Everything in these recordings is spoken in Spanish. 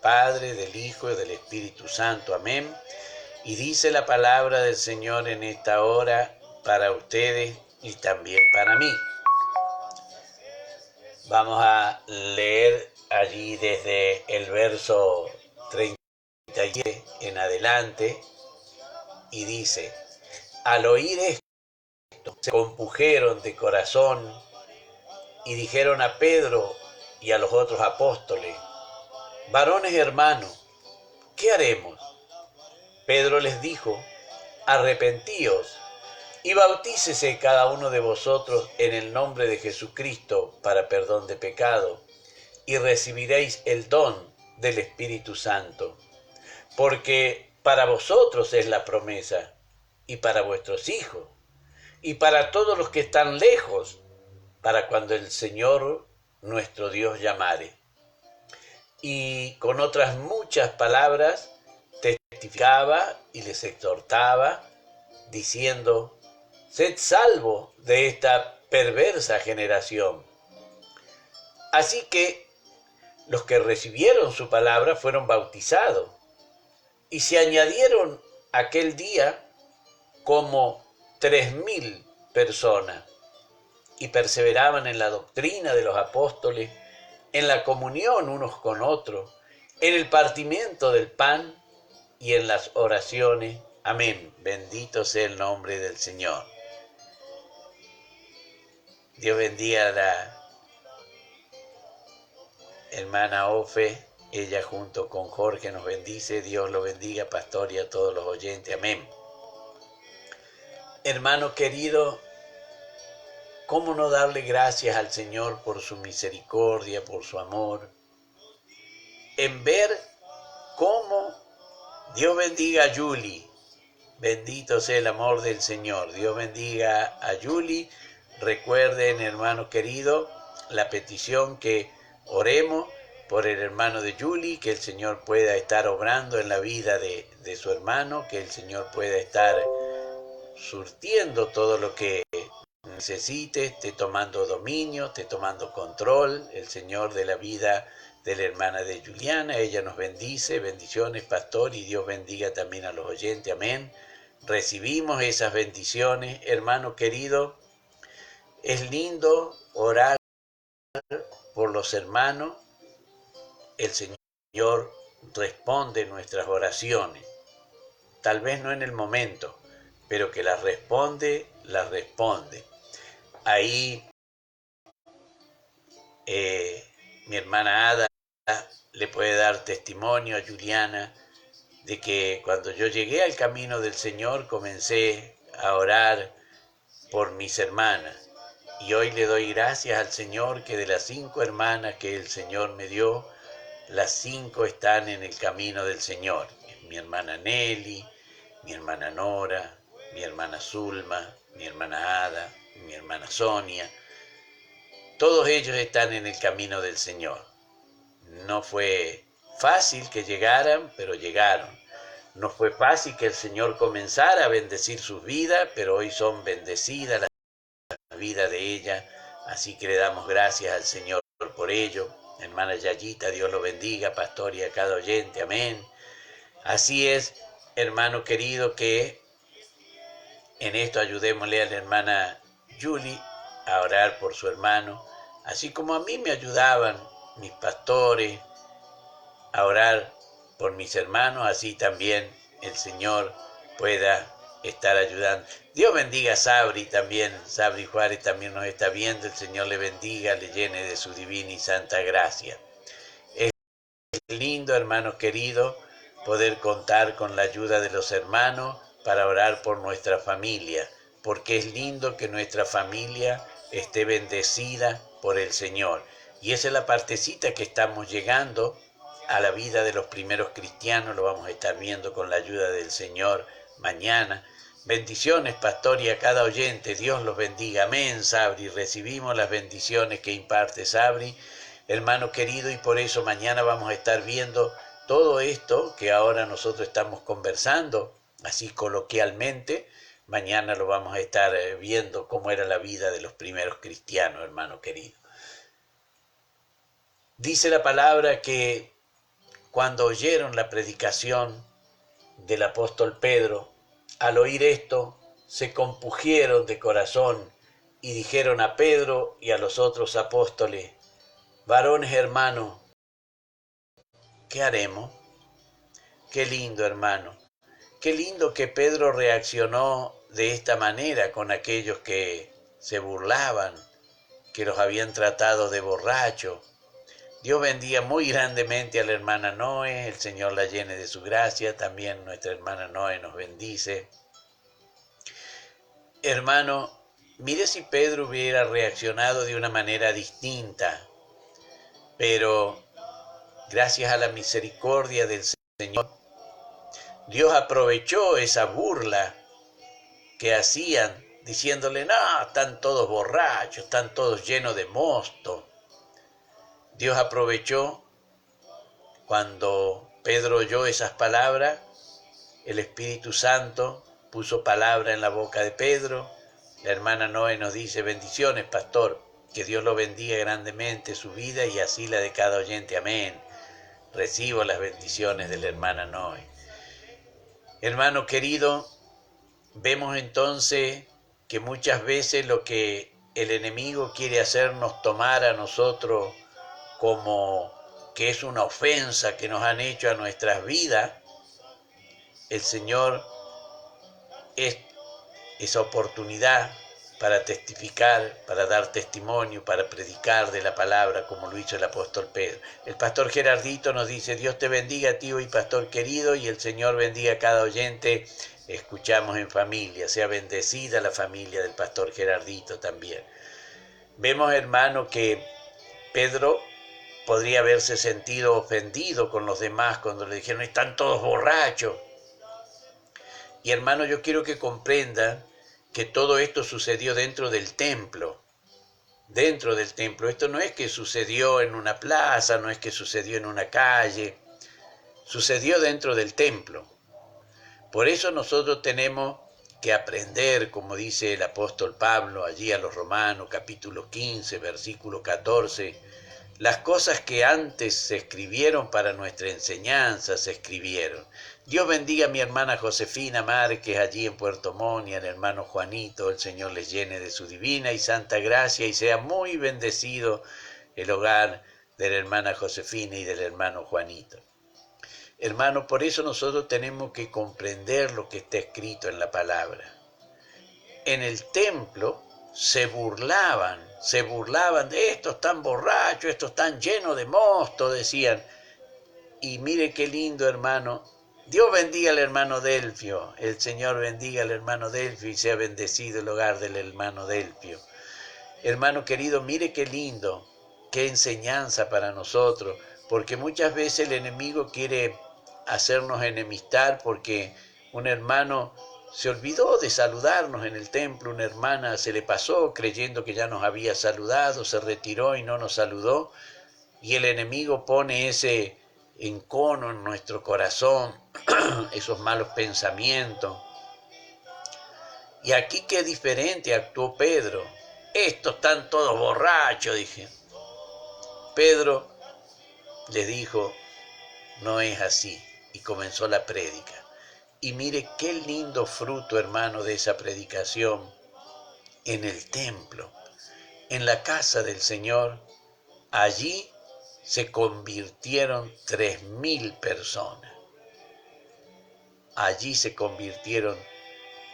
Padre, del Hijo y del Espíritu Santo. Amén. Y dice la palabra del Señor en esta hora para ustedes y también para mí. Vamos a leer allí desde el verso 37 en adelante y dice: al oír esto, se compungeron de corazón y dijeron a Pedro y a los otros apóstoles: varones hermanos, ¿qué haremos? Pedro les dijo: arrepentíos y bautícese cada uno de vosotros en el nombre de Jesucristo para perdón de pecado, y recibiréis el don del Espíritu Santo, porque para vosotros es la promesa, y para vuestros hijos, y para todos los que están lejos, para cuando el Señor nuestro Dios llamare. Y con otras muchas palabras testificaba y les exhortaba, diciendo: sed salvos de esta perversa generación. Así que los que recibieron su palabra fueron bautizados, y se añadieron aquel día como 3.000 personas, y perseveraban en la doctrina de los apóstoles, en la comunión unos con otros, en el partimiento del pan y en las oraciones. Amén. Bendito sea el nombre del Señor. Dios bendiga a la hermana Ofe. Ella junto con Jorge nos bendice. Dios lo bendiga, pastor, y a todos los oyentes. Amén. Hermano querido, ¿cómo no darle gracias al Señor por su misericordia, por su amor? En ver cómo Dios bendiga a Yuli. Bendito sea el amor del Señor. Dios bendiga a Yuli. Recuerden, hermano querido, la petición que oremos por el hermano de Yuli, que el Señor pueda estar obrando en la vida de su hermano, que el Señor pueda estar surtiendo todo lo que necesite, esté tomando dominio, esté tomando control, el Señor de la vida de la hermana de Juliana. Ella nos bendice. Bendiciones, pastor, y Dios bendiga también a los oyentes. Amén. Recibimos esas bendiciones, hermano querido. Es lindo orar por los hermanos. El Señor responde nuestras oraciones. Tal vez no en el momento, pero que las responde, las responde. Ahí mi hermana Ada le puede dar testimonio a Juliana de que cuando yo llegué al camino del Señor comencé a orar por mis hermanas. Y hoy le doy gracias al Señor que de las 5 hermanas que el Señor me dio, las 5 están en el camino del Señor. Mi hermana Nelly, mi hermana Nora, mi hermana Zulma, mi hermana Ada, mi hermana Sonia. Todos ellos están en el camino del Señor. No fue fácil que llegaran, pero llegaron. No fue fácil que el Señor comenzara a bendecir sus vidas, pero hoy son bendecidas las vidas de ellas. Así que le damos gracias al Señor por ello. Hermana Yayita, Dios lo bendiga, pastor, y a cada oyente. Amén. Así es, hermano querido, que en esto ayudémosle a la hermana Julie a orar por su hermano, así como a mí me ayudaban mis pastores a orar por mis hermanos, así también el Señor pueda estar ayudando. Dios bendiga a Sabri también. Sabri Juárez también nos está viendo. El Señor le bendiga, le llene de su divina y santa gracia. Es lindo, hermanos queridos, poder contar con la ayuda de los hermanos para orar por nuestra familia, porque es lindo que nuestra familia esté bendecida por el Señor. Y esa es la partecita que estamos llegando a la vida de los primeros cristianos. Lo vamos a estar viendo con la ayuda del Señor mañana. Bendiciones, pastor, y a cada oyente. Dios los bendiga. Amén, Sabri. Recibimos las bendiciones que imparte Sabri, hermano querido, y por eso mañana vamos a estar viendo todo esto que ahora nosotros estamos conversando, así coloquialmente. Mañana lo vamos a estar viendo cómo era la vida de los primeros cristianos, hermano querido. Dice la palabra que cuando oyeron la predicación del apóstol Pedro, al oír esto, se compungieron de corazón y dijeron a Pedro y a los otros apóstoles: varones hermanos, ¿qué haremos? Qué lindo, hermano. Qué lindo que Pedro reaccionó de esta manera con aquellos que se burlaban, que los habían tratado de borracho. Dios bendiga muy grandemente a la hermana Noé, el Señor la llene de su gracia, también nuestra hermana Noé nos bendice. Hermano, mire si Pedro hubiera reaccionado de una manera distinta, pero gracias a la misericordia del Señor, Dios aprovechó esa burla que hacían, diciéndole: no, están todos borrachos, están todos llenos de mosto. Dios aprovechó cuando Pedro oyó esas palabras, el Espíritu Santo puso palabra en la boca de Pedro. La hermana Noé nos dice: bendiciones, pastor, que Dios lo bendiga grandemente su vida y así la de cada oyente, amén. Recibo las bendiciones de la hermana Noé. Hermano querido, vemos entonces que muchas veces lo que el enemigo quiere hacernos tomar a nosotros como que es una ofensa que nos han hecho a nuestras vidas, el Señor es esa oportunidad para testificar, para dar testimonio, para predicar de la palabra, como lo hizo el apóstol Pedro. El pastor Gerardito nos dice: Dios te bendiga, tío y pastor querido, y el Señor bendiga a cada oyente. Escuchamos en familia, sea bendecida la familia del pastor Gerardito también. Vemos, hermano, que Pedro podría haberse sentido ofendido con los demás cuando le dijeron: están todos borrachos. Y hermano, yo quiero que comprendan que todo esto sucedió dentro del templo. Dentro del templo. Esto no es que sucedió en una plaza, no es que sucedió en una calle. Sucedió dentro del templo. Por eso nosotros tenemos que aprender, como dice el apóstol Pablo allí a los Romanos, capítulo 15, versículo 14, las cosas que antes se escribieron para nuestra enseñanza se escribieron. Dios bendiga a mi hermana Josefina Márquez allí en Puerto Montt y al hermano Juanito. El Señor les llene de su divina y santa gracia y sea muy bendecido el hogar de la hermana Josefina y del hermano Juanito. Hermano, por eso nosotros tenemos que comprender lo que está escrito en la palabra. En el templo se burlaban de estos tan borrachos, estos tan llenos de mosto, decían. Y mire qué lindo, hermano. Dios bendiga al hermano Delfio, el Señor bendiga al hermano Delfio y sea bendecido el hogar del hermano Delfio. Hermano querido, mire qué lindo, qué enseñanza para nosotros, porque muchas veces el enemigo quiere hacernos enemistar porque un hermano se olvidó de saludarnos en el templo, una hermana se le pasó creyendo que ya nos había saludado, se retiró y no nos saludó, y el enemigo pone ese encono en nuestro corazón, esos malos pensamientos. Y aquí qué diferente actuó Pedro. Estos están todos borrachos, dije. Pedro le dijo: no es así, y comenzó la prédica. Y mire qué lindo fruto, hermano, de esa predicación en el templo, en la casa del Señor. Allí se convirtieron 3.000 personas. Allí se convirtieron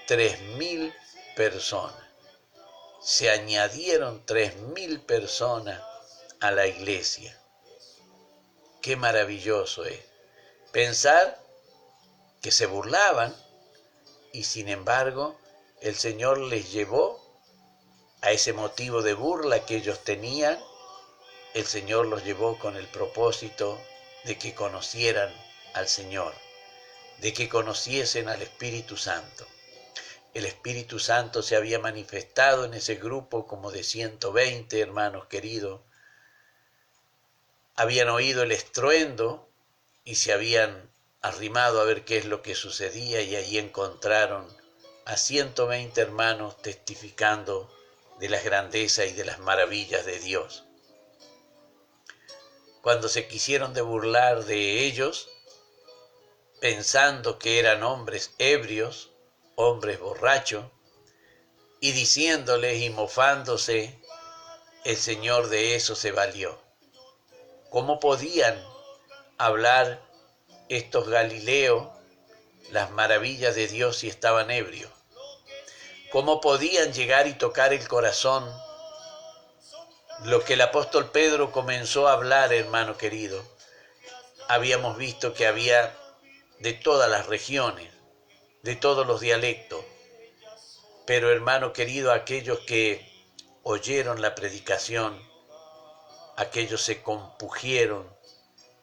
3.000 personas. Se añadieron 3.000 personas a la iglesia. Qué maravilloso es pensar que se burlaban y sin embargo el Señor les llevó a ese motivo de burla que ellos tenían. El Señor los llevó con el propósito de que conocieran al Señor, de que conociesen al Espíritu Santo. El Espíritu Santo se había manifestado en ese grupo como de 120 hermanos queridos. Habían oído el estruendo y se habían arrimado a ver qué es lo que sucedía y allí encontraron a 120 hermanos testificando de las grandezas y de las maravillas de Dios. cuando se quisieron de burlar de ellos, pensando que eran hombres ebrios, hombres borrachos, y diciéndoles y mofándose, el Señor de eso se valió. ¿Cómo podían hablar estos galileos las maravillas de Dios si estaban ebrios? ¿Cómo podían llegar y tocar el corazón lo que el apóstol Pedro comenzó a hablar, hermano querido? Habíamos visto que había de todas las regiones, de todos los dialectos, pero hermano querido, aquellos que oyeron la predicación, aquellos se compungieron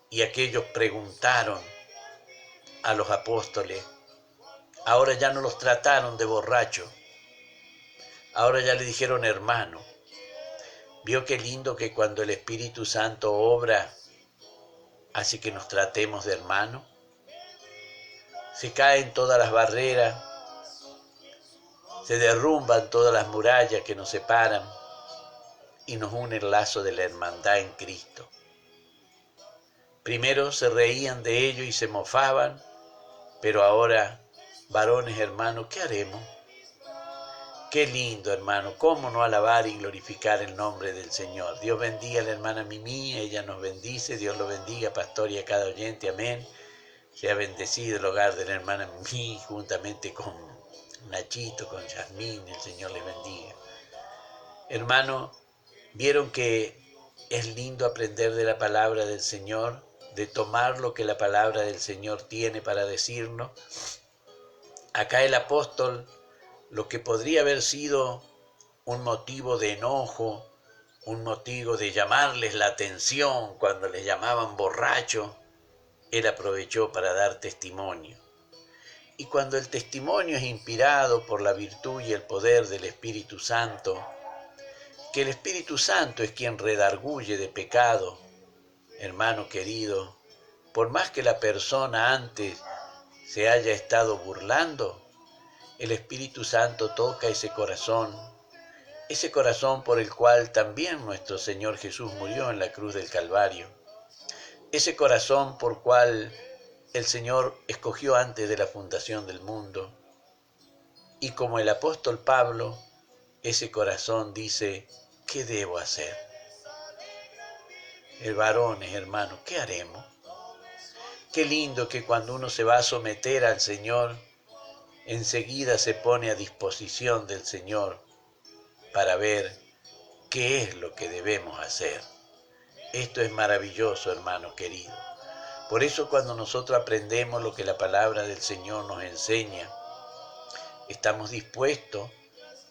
y aquellos preguntaron a los apóstoles. Ahora ya no los trataron de borrachos, ahora ya le dijeron hermano. ¿Vio qué lindo que cuando el Espíritu Santo obra, hace que nos tratemos de hermano? Se caen todas las barreras, se derrumban todas las murallas que nos separan y nos une el lazo de la hermandad en Cristo. Primero se reían de ello y se mofaban, pero ahora, varones hermanos, ¿qué haremos? Qué lindo, hermano, cómo no alabar y glorificar el nombre del Señor. Dios bendiga a la hermana Mimi, ella nos bendice, Dios lo bendiga, pastor, y a cada oyente, amén. Sea bendecido el hogar de la hermana Mimi, juntamente con Nachito, con Yasmín, el Señor les bendiga. Hermano, ¿vieron que es lindo aprender de la palabra del Señor, de tomar lo que la palabra del Señor tiene para decirnos? Acá el apóstol, lo que podría haber sido un motivo de enojo, un motivo de llamarles la atención cuando les llamaban borrachos, él aprovechó para dar testimonio. Y cuando el testimonio es inspirado por la virtud y el poder del Espíritu Santo, que el Espíritu Santo es quien redarguye de pecado, hermano querido, por más que la persona antes se haya estado burlando, el Espíritu Santo toca ese corazón por el cual también nuestro Señor Jesús murió en la cruz del Calvario, ese corazón por cual el Señor escogió antes de la fundación del mundo. Y como el apóstol Pablo, ese corazón dice, ¿qué debo hacer? Varones, hermanos, ¿qué haremos? Qué lindo que cuando uno se va a someter al Señor, enseguida se pone a disposición del Señor para ver qué es lo que debemos hacer. Esto es maravilloso, hermano querido. Por eso cuando nosotros aprendemos lo que la palabra del Señor nos enseña, estamos dispuestos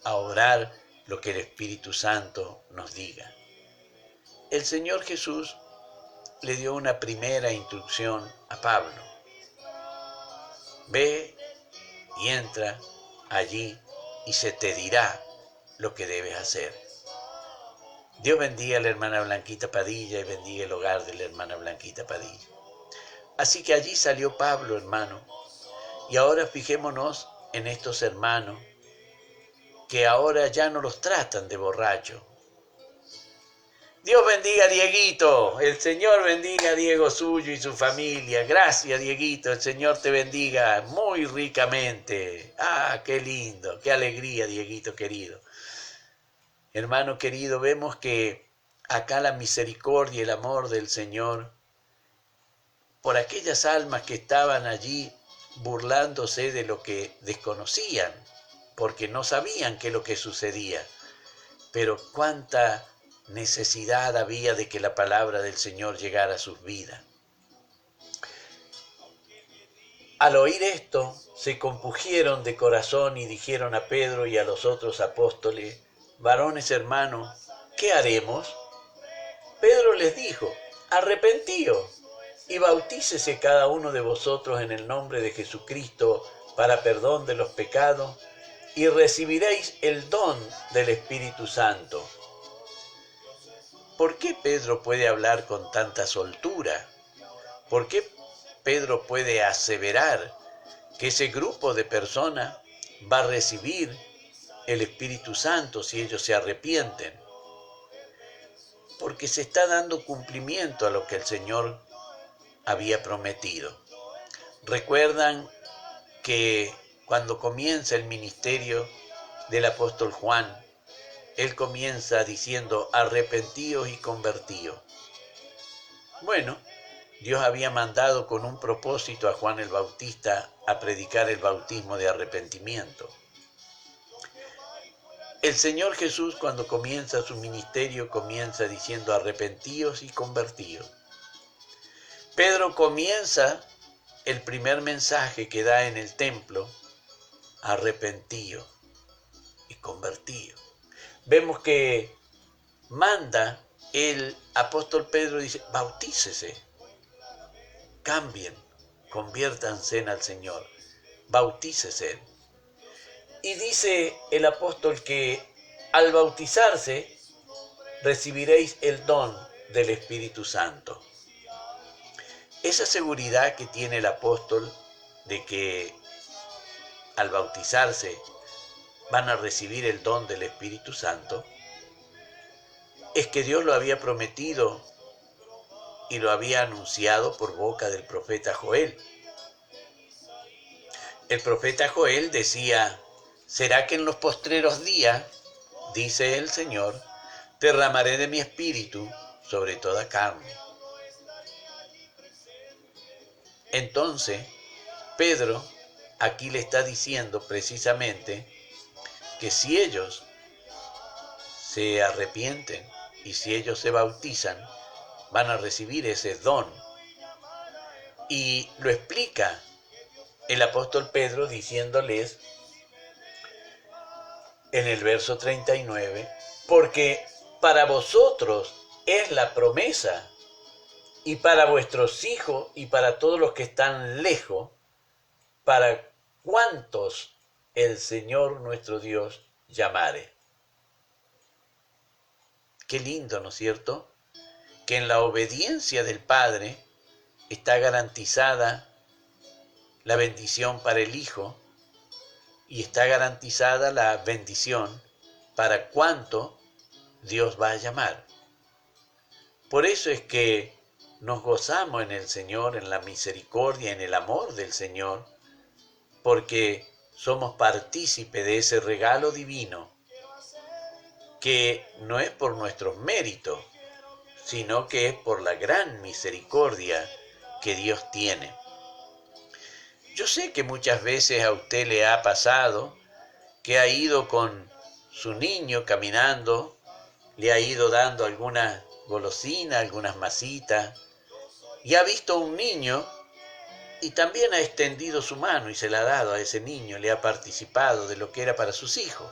a orar lo que el Espíritu Santo nos diga. El Señor Jesús le dio una primera instrucción a Pablo. Ve y entra allí y se te dirá lo que debes hacer. Dios bendiga a la hermana Blanquita Padilla y bendiga el hogar de la hermana Blanquita Padilla. Así que allí salió Pablo, hermano. Y ahora fijémonos en estos hermanos que ahora ya no los tratan de borrachos. Dios bendiga a Dieguito, el Señor bendiga a Diego suyo y su familia. Gracias, Dieguito, el Señor te bendiga muy ricamente. Ah, qué lindo, qué alegría, Dieguito querido. Hermano querido, vemos que acá la misericordia y el amor del Señor por aquellas almas que estaban allí burlándose de lo que desconocían, porque no sabían qué es lo que sucedía. Pero cuánta necesidad había de que la palabra del Señor llegara a sus vidas. Al oír esto, se compungieron de corazón y dijeron a Pedro y a los otros apóstoles, varones hermanos, ¿qué haremos? Pedro les dijo, arrepentíos y bautícese cada uno de vosotros en el nombre de Jesucristo para perdón de los pecados y recibiréis el don del Espíritu Santo. ¿Por qué Pedro puede hablar con tanta soltura? ¿Por qué Pedro puede aseverar que ese grupo de personas va a recibir el Espíritu Santo si ellos se arrepienten? porque se está dando cumplimiento a lo que el Señor había prometido. Recuerdan que cuando comienza el ministerio del apóstol Juan, él comienza diciendo: arrepentíos y convertíos. Bueno, Dios había mandado con un propósito a Juan el Bautista a predicar el bautismo de arrepentimiento. El Señor Jesús, cuando comienza su ministerio, comienza diciendo: arrepentíos y convertíos. Pedro comienza el primer mensaje que da en el templo: arrepentíos y convertíos. Vemos que manda el apóstol Pedro, dice: bautícese, cambien, conviértanse al Señor, bautícese. Y dice el apóstol que al bautizarse recibiréis el don del Espíritu Santo. Esa seguridad que tiene el apóstol de que al bautizarse van a recibir el don del Espíritu Santo, es que Dios lo había prometido y lo había anunciado por boca del profeta Joel. El profeta Joel decía: será que en los postreros días, dice el Señor, derramaré de mi espíritu sobre toda carne. Entonces, Pedro aquí le está diciendo precisamente que si ellos se arrepienten y si ellos se bautizan, van a recibir ese don. Y lo explica el apóstol Pedro diciéndoles en el verso 39, porque para vosotros es la promesa, y para vuestros hijos y para todos los que están lejos, para cuantos el Señor nuestro Dios llamare. Qué lindo, ¿no es cierto? Que en la obediencia del Padre está garantizada la bendición para el Hijo y está garantizada la bendición para cuanto Dios va a llamar. Por eso es que nos gozamos en el Señor, en la misericordia, en el amor del Señor, porque somos partícipes de ese regalo divino que no es por nuestros méritos, sino que es por la gran misericordia que Dios tiene. Yo sé que muchas veces a usted le ha pasado que ha ido con su niño caminando, le ha ido dando alguna golosina, algunas masitas, y ha visto a un niño y también ha extendido su mano y se la ha dado a ese niño, le ha participado de lo que era para sus hijos.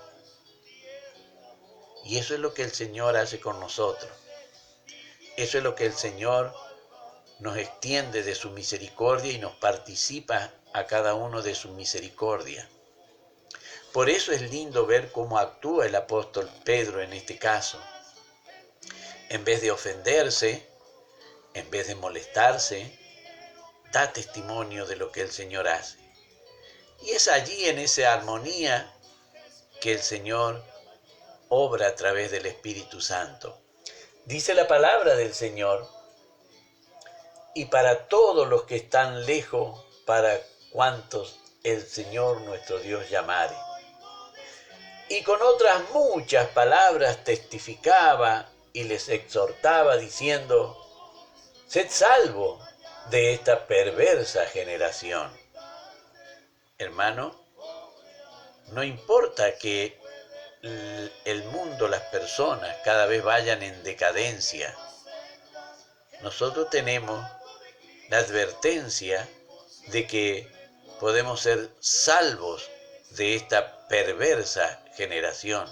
Y eso es lo que el Señor hace con nosotros. Eso es lo que el Señor nos extiende de su misericordia y nos participa a cada uno de su misericordia. Por eso es lindo ver cómo actúa el apóstol Pedro en este caso. En vez de ofenderse, en vez de molestarse, da testimonio de lo que el Señor hace. Y es allí, en esa armonía, que el Señor obra a través del Espíritu Santo. Dice la palabra del Señor: y para todos los que están lejos, para cuantos el Señor nuestro Dios llamare. Y con otras muchas palabras testificaba y les exhortaba diciendo: sed salvos de esta perversa generación. Hermano, no importa que el mundo, las personas cada vez vayan en decadencia. Nosotros tenemos la advertencia de que podemos ser salvos de esta perversa generación.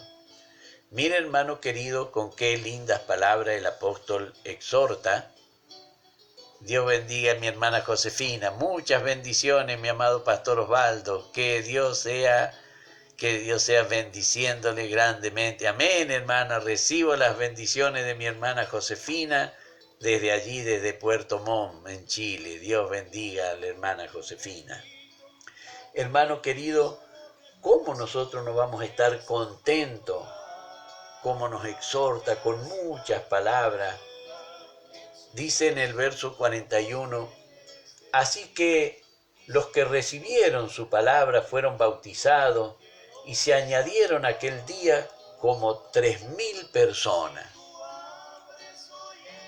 Mire, hermano querido, con qué lindas palabras el apóstol exhorta. Dios bendiga a mi hermana Josefina. Muchas bendiciones, mi amado pastor Osvaldo. Que Dios sea bendiciéndole grandemente. Amén, hermana. Recibo las bendiciones de mi hermana Josefina desde allí, desde Puerto Montt, en Chile. Dios bendiga a la hermana Josefina. Hermano querido, ¿cómo nosotros no vamos a estar contentos cómo nos exhorta con muchas palabras. Dice en el verso 41, así que los que recibieron su palabra fueron bautizados y se añadieron aquel día como 3.000 personas.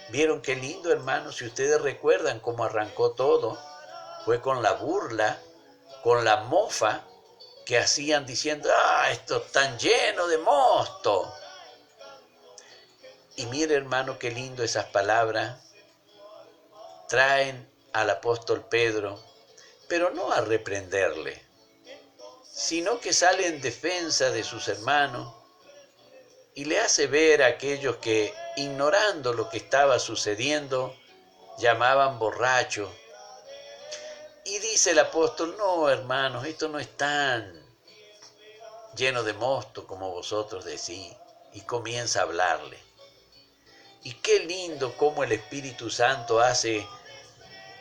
¿Vieron qué lindo, hermanos? Si ustedes recuerdan cómo arrancó todo, fue con la burla, con la mofa que hacían diciendo, esto están lleno de mosto. Y mire, hermano, qué lindo esas palabras traen al apóstol Pedro, pero no a reprenderle, sino que sale en defensa de sus hermanos y le hace ver a aquellos que, ignorando lo que estaba sucediendo, llamaban borracho. Y dice el apóstol, no, hermanos, esto no es tan lleno de mosto como vosotros decís. Y comienza a hablarle. Y qué lindo cómo el Espíritu Santo hace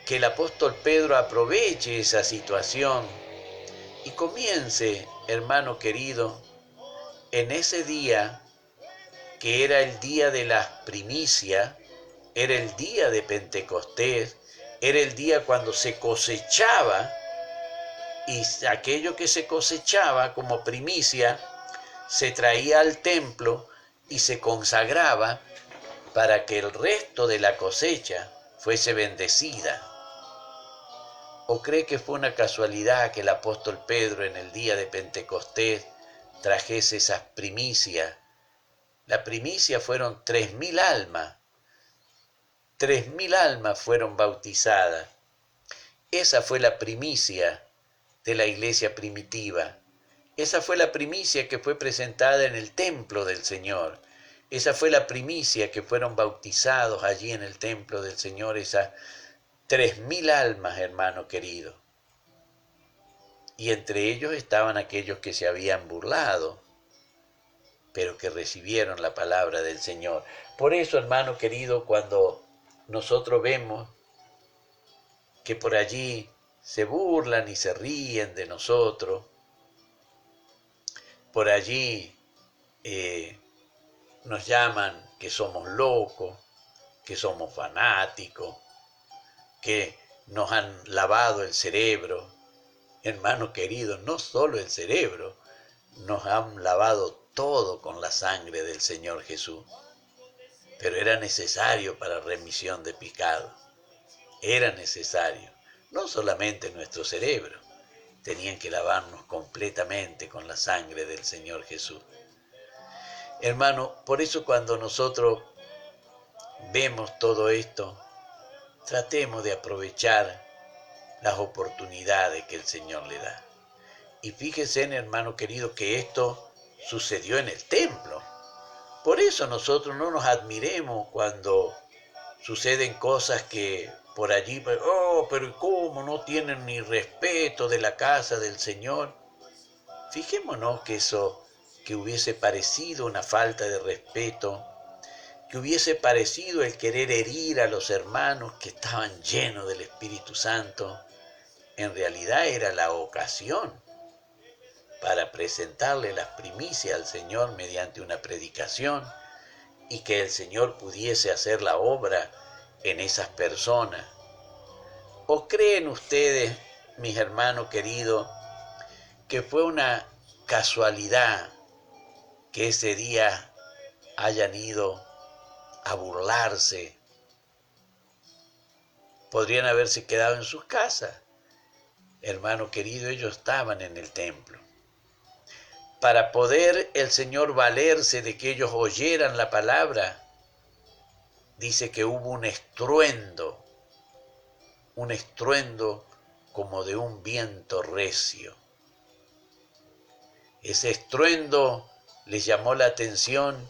que el apóstol Pedro aproveche esa situación y comience, hermano querido, en ese día, que era el día de las primicias, era el día de Pentecostés, era el día cuando se cosechaba, y aquello que se cosechaba como primicia se traía al templo y se consagraba para que el resto de la cosecha fuese bendecida. ¿O cree que fue una casualidad que el apóstol Pedro en el día de Pentecostés trajese esas primicias? La primicia fueron 3.000 almas. 3.000 almas fueron bautizadas. Esa fue la primicia de la iglesia primitiva. Esa fue la primicia que fue presentada en el templo del Señor. Esa fue la primicia que fueron bautizados allí en el templo del Señor, esas 3.000 almas, hermano querido. Y entre ellos estaban aquellos que se habían burlado, pero que recibieron la palabra del Señor. Por eso, hermano querido, cuando nosotros vemos que por allí se burlan y se ríen de nosotros, por allí nos llaman que somos locos, que somos fanáticos, que nos han lavado el cerebro. Hermano querido, no solo el cerebro, nos han lavado todo con la sangre del Señor Jesús. Pero era necesario para remisión de pecado. Era necesario. No solamente nuestro cerebro, tenían que lavarnos completamente con la sangre del Señor Jesús. Hermano, por eso cuando nosotros vemos todo esto, tratemos de aprovechar las oportunidades que el Señor le da. Y fíjense, hermano querido, que esto sucedió en el templo. Por eso nosotros no nos admiremos cuando suceden cosas que por allí, pero ¿cómo no tienen ni respeto de la casa del Señor? Fijémonos que eso, que hubiese parecido una falta de respeto, que hubiese parecido el querer herir a los hermanos que estaban llenos del Espíritu Santo, en realidad era la ocasión para presentarle las primicias al Señor mediante una predicación y que el Señor pudiese hacer la obra en esas personas. ¿O creen ustedes, mis hermanos queridos, que fue una casualidad que ese día hayan ido a burlarse? Podrían haberse quedado en sus casas. Hermano querido, ellos estaban en el templo. Para poder el Señor valerse de que ellos oyeran la palabra, dice que hubo un estruendo como de un viento recio. Ese estruendo les llamó la atención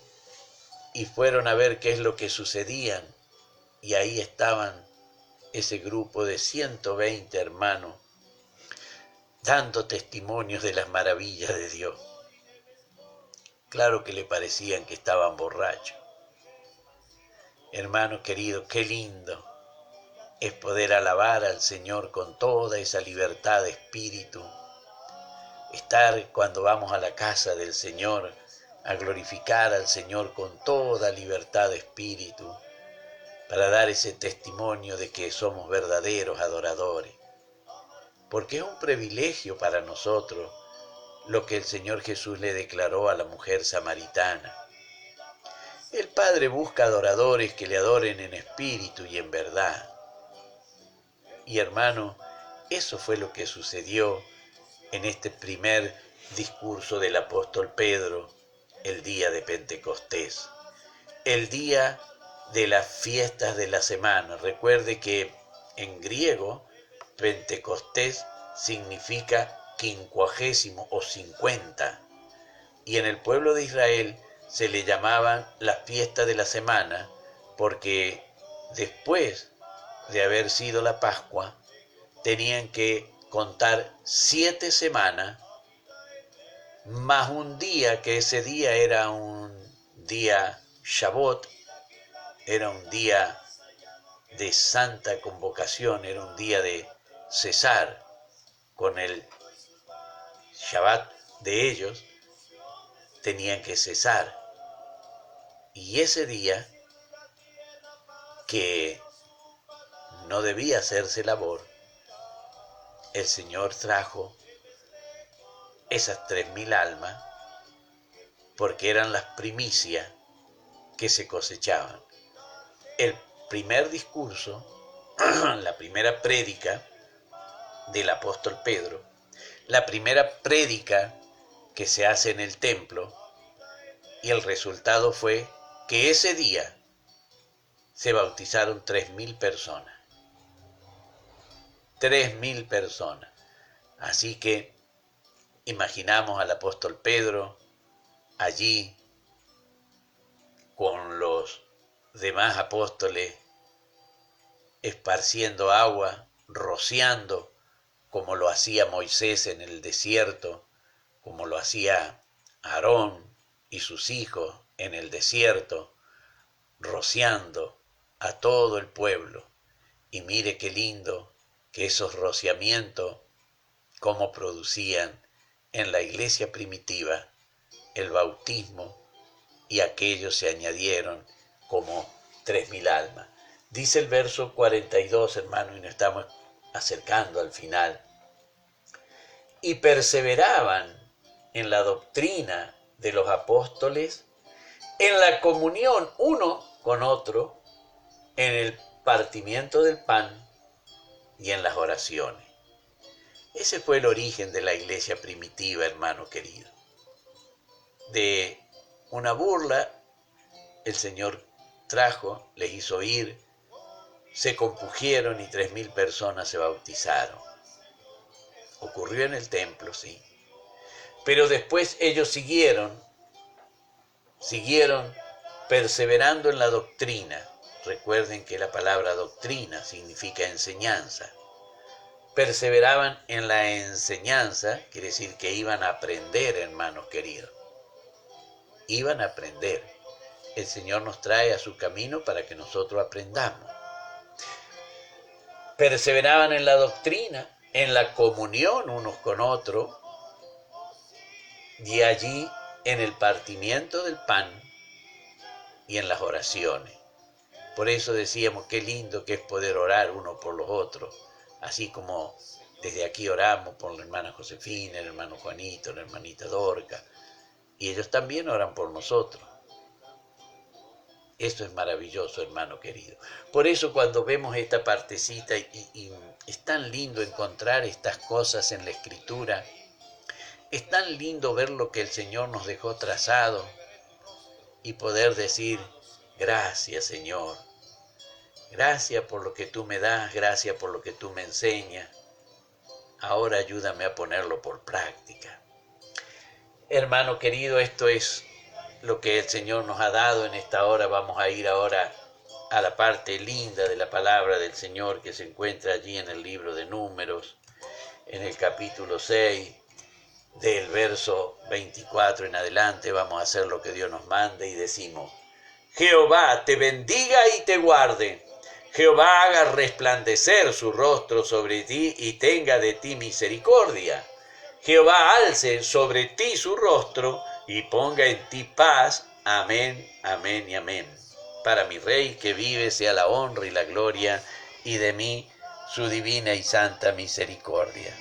y fueron a ver qué es lo que sucedía. Y ahí estaban ese grupo de 120 hermanos dando testimonios de las maravillas de Dios. Claro que le parecían que estaban borrachos. Hermano querido, qué lindo es poder alabar al Señor con toda esa libertad de espíritu. Estar cuando vamos a la casa del Señor a glorificar al Señor con toda libertad de espíritu, para dar ese testimonio de que somos verdaderos adoradores. Porque es un privilegio para nosotros lo que el Señor Jesús le declaró a la mujer samaritana. El Padre busca adoradores que le adoren en espíritu y en verdad. Y hermano, eso fue lo que sucedió en este primer discurso del apóstol Pedro, el día de Pentecostés, el día de las fiestas de la semana. Recuerde que en griego, Pentecostés significa 50 o 50, y en el pueblo de Israel se le llamaban las fiestas de la semana, porque después de haber sido la Pascua, tenían que contar 7 semanas, más un día, que ese día era un día Shavuot, era un día de santa convocación, era un día de cesar con el Shabbat de ellos, tenían que cesar. Y ese día, que no debía hacerse labor, el Señor trajo esas 3.000 almas, porque eran las primicias que se cosechaban. El primer discurso, la primera prédica del apóstol Pedro, la primera prédica que se hace en el templo, y el resultado fue que ese día se bautizaron 3.000 personas. 3.000 personas. Así que imaginamos al apóstol Pedro allí con los demás apóstoles esparciendo agua, rociando, como lo hacía Moisés en el desierto, como lo hacía Aarón y sus hijos en el desierto, rociando a todo el pueblo. Y mire qué lindo que esos rociamientos, cómo producían en la iglesia primitiva el bautismo, y aquellos se añadieron como 3.000 almas. Dice el verso 42, hermano, y nos estamos acercando al final. Y perseveraban en la doctrina de los apóstoles, en la comunión uno con otro, en el partimiento del pan y en las oraciones. Ese fue el origen de la iglesia primitiva, hermano querido. De una burla, el Señor trajo, les hizo ir, se compugieron y 3.000 personas se bautizaron. Ocurrió en el templo, sí. Pero después ellos siguieron perseverando en la doctrina. Recuerden que la palabra doctrina significa enseñanza. Perseveraban en la enseñanza, quiere decir que iban a aprender, hermanos queridos. Iban a aprender. El Señor nos trae a su camino para que nosotros aprendamos. Perseveraban en la doctrina, en la comunión unos con otros, y allí en el partimiento del pan y en las oraciones. Por eso decíamos qué lindo que es poder orar uno por los otros, así como desde aquí oramos por la hermana Josefina, el hermano Juanito, la hermanita Dorca, y ellos también oran por nosotros. Esto es maravilloso, hermano querido. Por eso cuando vemos esta partecita, y es tan lindo encontrar estas cosas en la Escritura, es tan lindo ver lo que el Señor nos dejó trazado y poder decir, gracias, Señor. Gracias por lo que tú me das, gracias por lo que tú me enseñas. Ahora ayúdame a ponerlo por práctica. Hermano querido, esto es lo que el Señor nos ha dado en esta hora. Vamos a ir ahora a la parte linda de la palabra del Señor que se encuentra allí en el libro de Números, en el capítulo 6, del verso 24 en adelante. Vamos a hacer lo que Dios nos mande y decimos: Jehová te bendiga y te guarde. Jehová haga resplandecer su rostro sobre ti y tenga de ti misericordia. Jehová alce sobre ti su rostro y ponga en ti paz. Amén, amén y amén. Para mi Rey que vive sea la honra y la gloria, y de mí su divina y santa misericordia.